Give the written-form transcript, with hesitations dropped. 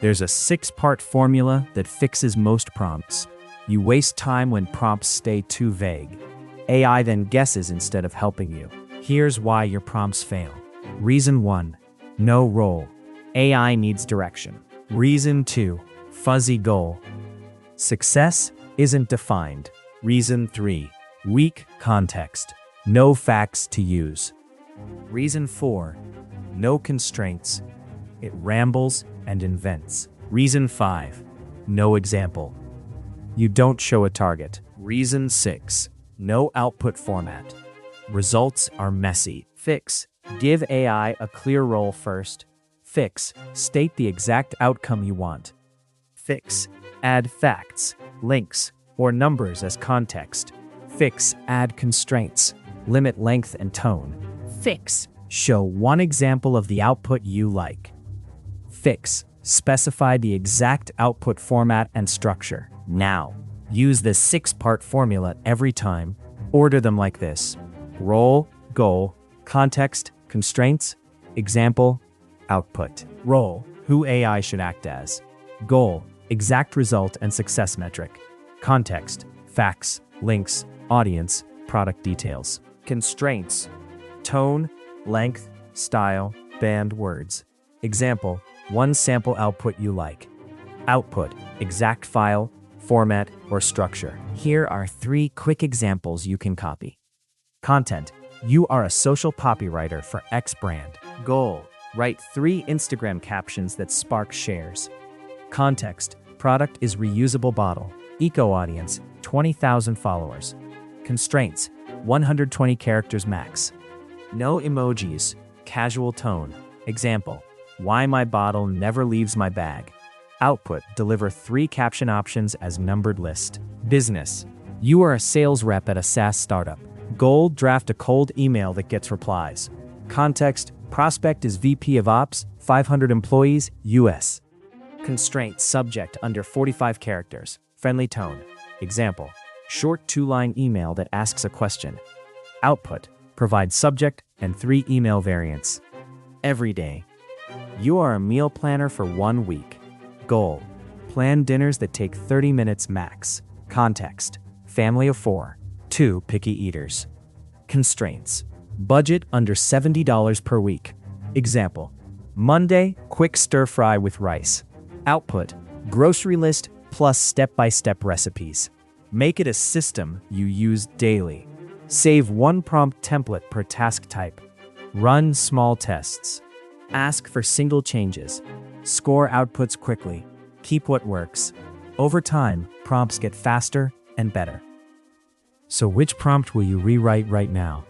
There's a 6-part formula that fixes most prompts. You waste time when prompts stay too vague. AI then guesses instead of helping you. Here's why your prompts fail. Reason 1. No role. AI needs direction. Reason 2. Fuzzy goal. Success isn't defined. Reason 3. Weak context. No facts to use. Reason 4. No constraints. It rambles and invents. Reason 5. No example. You don't show a target. Reason 6. No output format. Results are messy. Fix. Give AI a clear role first. Fix. State the exact outcome you want. Fix. Add facts, links, or numbers as context. Fix. Add constraints. Limit length and tone. Fix. Show one example of the output you like. Fix. Specify the exact output format and structure. Now, use this 6-part formula every time. Order them like this: role, goal, context, constraints, example, output. Role, who AI should act as. Goal, exact result and success metric. Context, facts, links, audience, product details. Constraints, tone, length, style, banned words. Example, one sample output you like. Output, exact file, format, or structure. Here are 3 quick examples you can copy. Content, you are a social copywriter for X brand. Goal, write 3 Instagram captions that spark shares. Context, product is reusable bottle. Eco audience, 20,000 followers. Constraints, 120 characters max. No emojis, casual tone. Example, why my bottle never leaves my bag. Output, deliver 3 caption options as numbered list. Business, you are a sales rep at a SaaS startup. Goal, draft a cold email that gets replies. Context, prospect is VP of Ops, 500 employees, US. Constraint, subject under 45 characters. Friendly tone. Example, short 2-line email that asks a question. Output, provide subject and 3 email variants. Every day, you are a meal planner for 1 week. Goal, plan dinners that take 30 minutes max. Context, family of 4, 2 picky eaters. Constraints, budget under $70 per week. Example, Monday, quick stir fry with rice. Output, grocery list plus step-by-step recipes. Make it a system you use daily. Save 1 prompt template per task type. Run small tests. Ask for single changes. Score outputs quickly. Keep what works. Over time, prompts get faster and better. So which prompt will you rewrite right now?